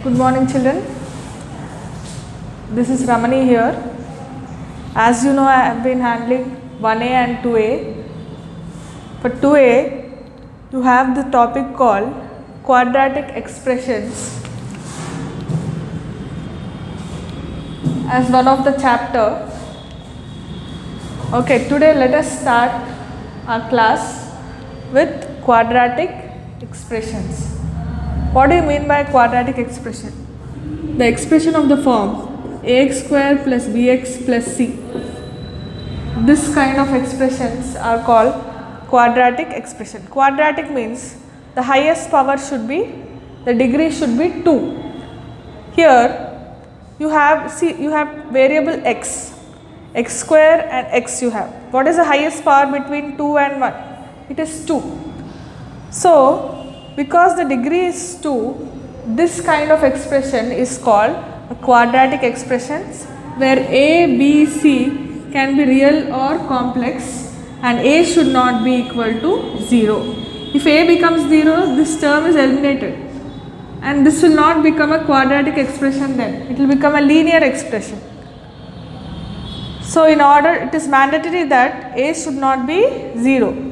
Good morning, children. This is Ramani here. As you know, I have been handling 1A and 2A. For 2A, you have the topic called quadratic expressions as one of the chapter. Okay, today let us start our class with quadratic expressions. What do you mean by quadratic expression? The expression of the form ax square plus bx plus c. This kind of expressions are called quadratic expression. Quadratic means the highest power should be, the degree should be 2. Here you have variable x square and x you have. What is the highest power between 2 and 1? It is 2. So because the degree is 2, this kind of expression is called a quadratic expressions where a, b, c can be real or complex and a should not be equal to 0. If a becomes 0, this term is eliminated and this will not become a quadratic expression then. It will become a linear expression. So in order, it is mandatory that a should not be 0.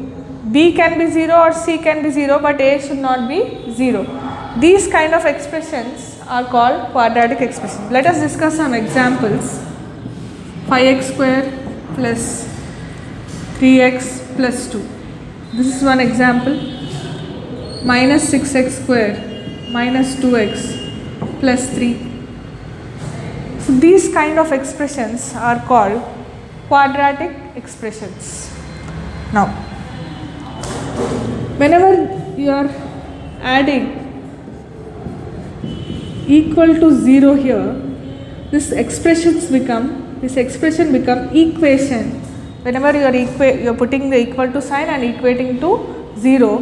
B can be 0 or C can be 0, but A should not be 0. These kind of expressions are called quadratic expressions. Let us discuss some examples. 5x square plus 3x plus 2. This is one example. Minus 6x square minus 2x plus 3. So these kind of expressions are called quadratic expressions. Now, whenever you are adding equal to 0 here, this expression become equation. Whenever you are putting the equal to sign and equating to 0,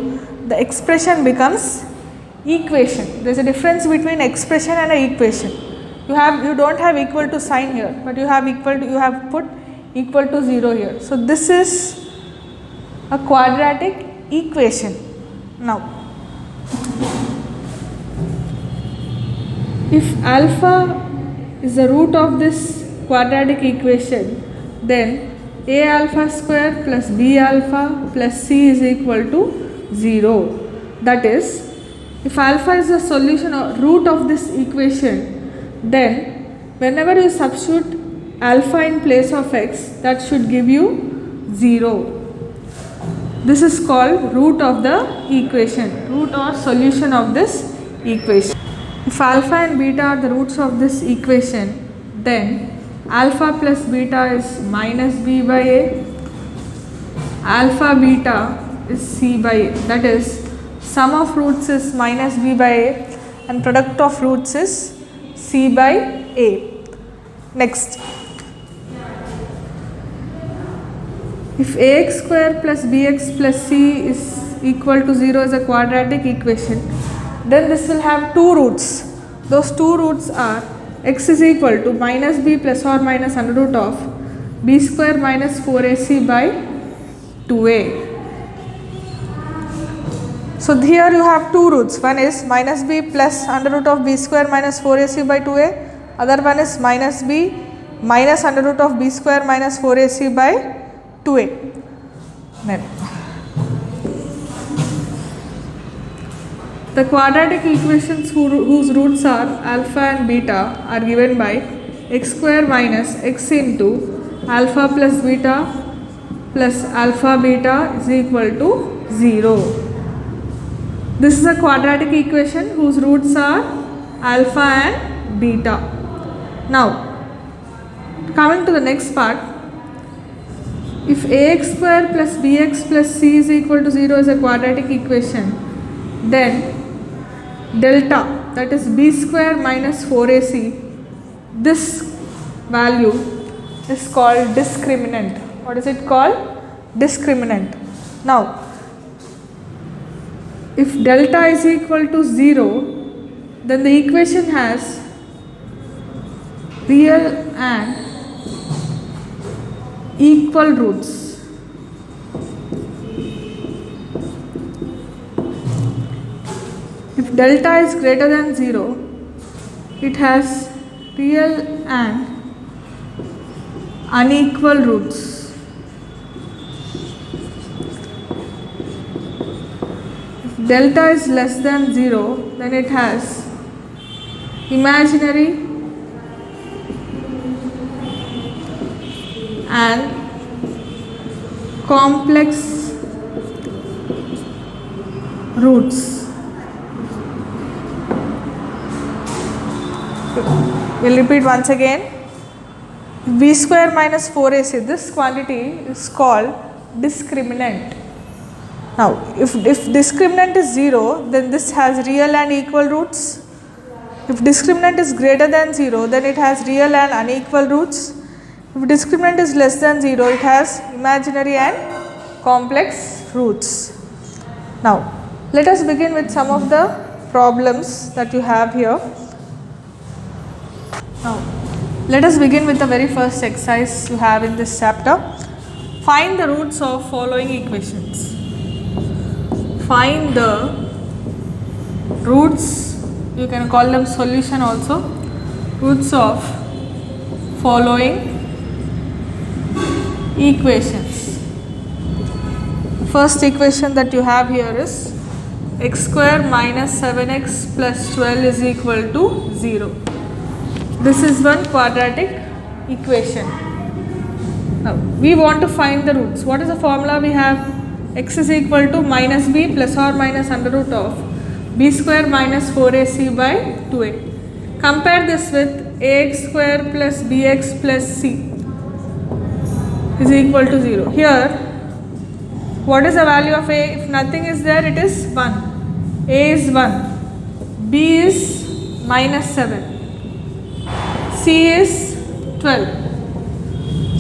the expression becomes equation. There is a difference between expression and an equation. You don't have equal to sign here, but you have put equal to 0 here. So this is a quadratic equation. Now, if alpha is the root of this quadratic equation, then a alpha square plus b alpha plus c is equal to 0. That is, if alpha is the solution or root of this equation, then whenever you substitute alpha in place of x, that should give you 0. This is called root of the equation, root or solution of this equation. If alpha and beta are the roots of this equation, then alpha plus beta is minus b by a, alpha beta is c by a. That is, sum of roots is minus b by a and product of roots is c by a. Next, if ax square plus bx plus c is equal to 0 is a quadratic equation, then this will have two roots. Those two roots are x is equal to minus b plus or minus under root of b square minus 4ac by 2a. So here you have two roots. One is minus b plus under root of b square minus 4ac by 2a. Other one is minus b minus under root of b square minus 4ac by 2a. Then the quadratic equations whose roots are alpha and beta are given by x square minus x into alpha plus beta plus alpha beta is equal to 0. This is a quadratic equation whose roots are alpha and beta. Now, coming to the next part, if ax square plus bx plus c is equal to 0 is a quadratic equation, then delta, that is b square minus 4ac, this value is called discriminant. What is it called? Discriminant. Now, if delta is equal to 0, then the equation has real and equal roots. If delta is greater than 0, it has real and unequal roots. If delta is less than 0, then it has imaginary and complex roots. We'll repeat once again. B square minus 4ac, this quantity is called discriminant. Now, if discriminant is 0, then this has real and equal roots. If discriminant is greater than 0, then it has real and unequal roots. If discriminant is less than 0, it has imaginary and complex roots. Now, let us begin with some of the problems that you have here. Now, let us begin with the very first exercise you have in this chapter. Find the roots of following equations. Find the roots, you can call them solution also, roots of following equations. First equation that you have here is x square minus 7x plus 12 is equal to 0. This is one quadratic equation. Now, we want to find the roots. What is the formula we have? X is equal to minus b plus or minus under root of b square minus 4ac by 2a. Compare this with ax square plus bx plus c is equal to 0. Here, what is the value of a? If nothing is there, it is 1. A is 1, b is minus 7. C is 12.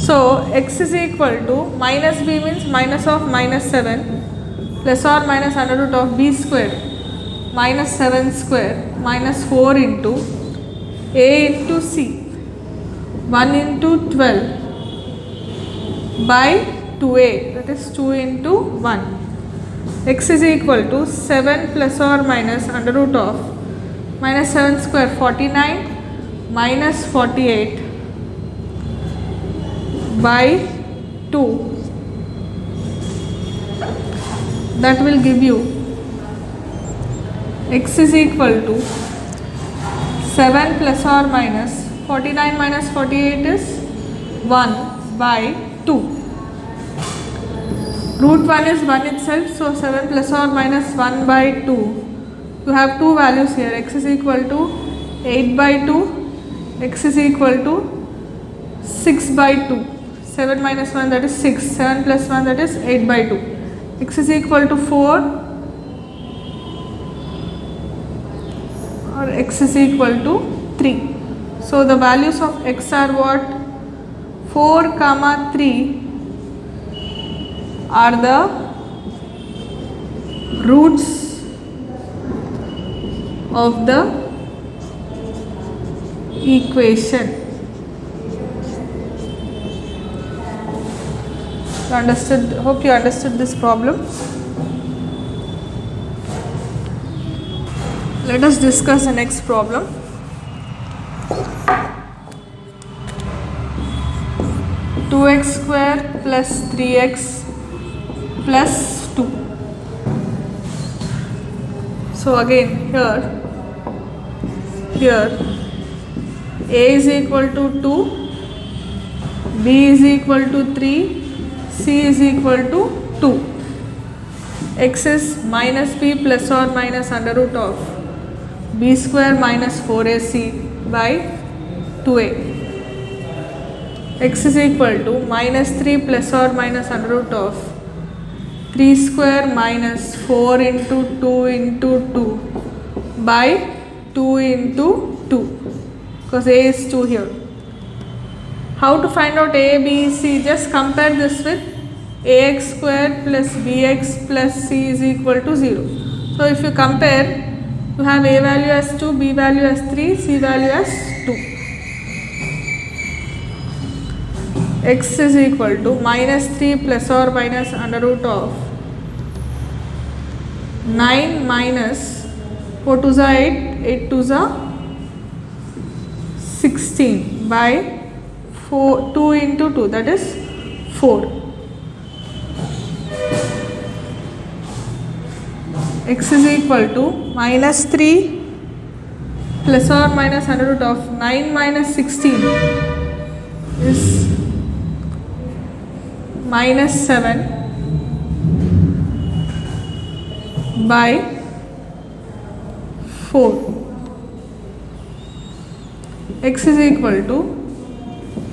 So, x is equal to minus b means minus of minus 7 plus or minus under root of b square minus 7 square minus 4 into a into c 1 into 12 by 2a, that is 2 into 1. X is equal to 7 plus or minus under root of minus 7 square 49 minus 48 by 2, that will give you x is equal to 7 plus or minus 49 minus 48 is 1 by 2. Root 1 is 1 itself, so 7 plus or minus 1 by 2. You have two values here, x is equal to 8 by 2, x is equal to 6 by 2. 7 minus 1, that is 6. 7 plus 1, that is 8 by 2. X is equal to 4 or x is equal to 3. So, the values of x are what? 4, 3 are the roots of the equation. Understood? Hope you understood this problem. Let us discuss the next problem. Two x square plus 3x plus 2. So again here a is equal to 2, b is equal to 3, c is equal to 2. X is minus b plus or minus under root of b square minus 4ac by 2a. X is equal to minus 3 plus or minus under root of 3 square minus 4 into 2 into 2 by 2 into 2, because a is 2 here. How to find out a, b, c? Just compare this with ax square plus bx plus c is equal to 0. So, if you compare, you have a value as 2, b value as 3, c value as 2. X is equal to minus 3 plus or minus under root of 9 minus 4 to the 8, 8 to the 16 by 4, 2 into 2, that is 4. X is equal to minus 3 plus or minus under root of 9 minus 16 is minus 7 by 4. X is equal to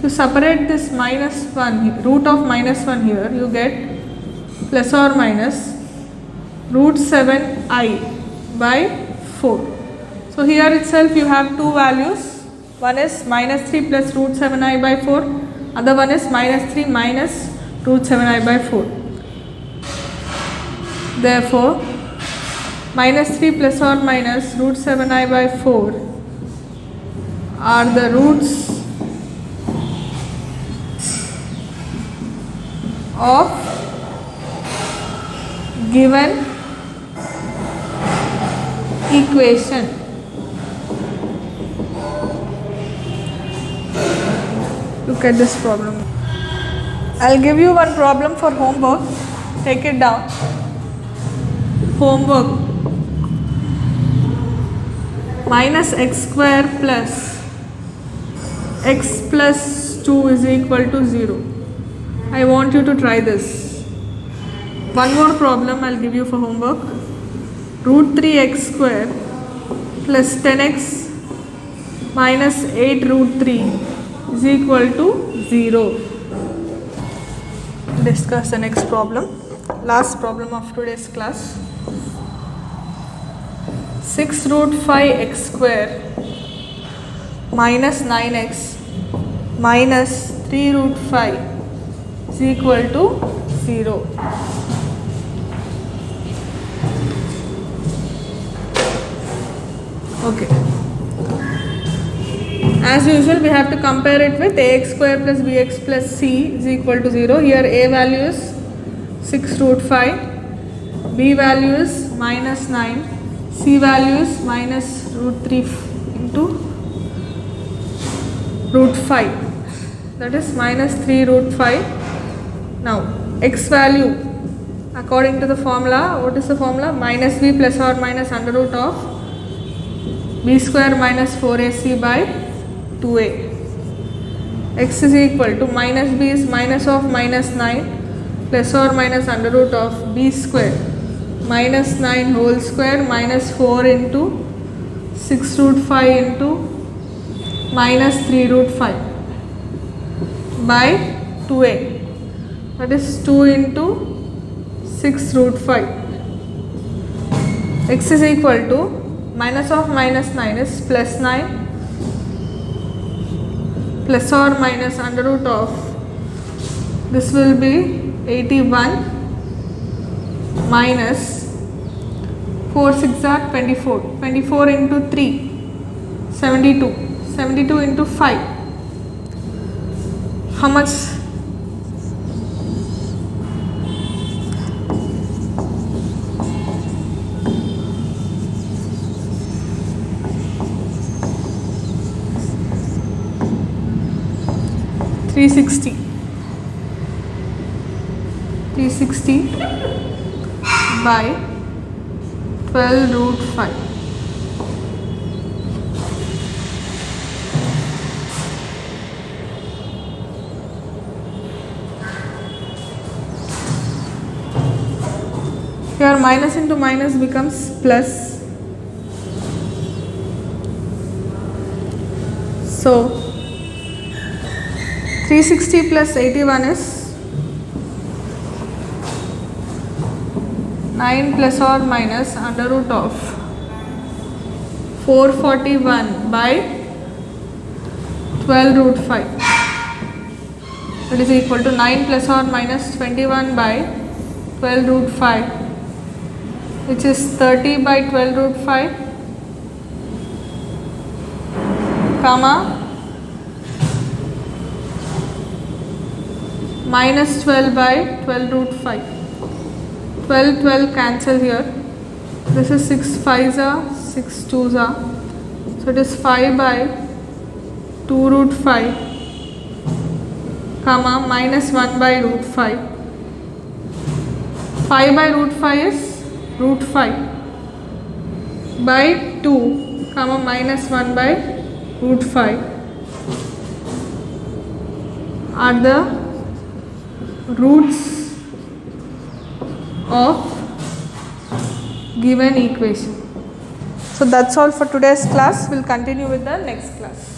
separate this minus 1, root of minus 1 here, you get plus or minus root 7I by 4. So here itself you have two values, one is minus 3 plus root 7I by 4, other one is minus 3 minus root 7I by 4. Therefore, minus 3 plus or minus root 7I by 4 are the roots of given equation. Look at this problem. I'll give you one problem for homework. Take it down. Homework. Minus x square plus x plus 2 is equal to 0. I want you to try this. One more problem I'll give you for homework. Root 3x square plus 10x minus 8 root 3 is equal to 0. Discuss the next problem. Last problem of today's class. 6 root 5x square minus 9x minus 3 root 5 is equal to 0. Okay. As usual, we have to compare it with ax square plus bx plus c is equal to 0. Here a value is 6 root 5, b value is minus 9, c value is minus root 3 into root 5, that is minus 3 root 5. Now x value according to the formula, what is the formula? Minus b plus or minus under root of b square minus 4ac by 2a. X is equal to minus b is minus of minus 9 plus or minus under root of b square minus 9 whole square minus 4 into 6 root 5 into minus 3 root 5 by 2a, that is 2 into 6 root 5. X is equal to minus of minus 9 is plus 9 plus or minus under root of, this will be 81 minus 4 6 are 24, 24 into 3 72, 72 into 5, how much? $360 by 12 root 5. Here minus into minus becomes plus. So 360 plus 81 is 9 plus or minus under root of 441 by 12 root 5. That is equal to 9 plus or minus 21 by 12 root 5, which is 30 by 12 root 5, comma minus 12 by 12 root 5. 12 12 cancel here. This is 6 5s are 6 2s are, so it is 5 by 2 root 5 comma minus 1 by root 5. 5 by root 5 is root 5 by 2 comma minus 1 by root 5 are the roots of given equation. So that's all for today's class. We'll continue with the next class.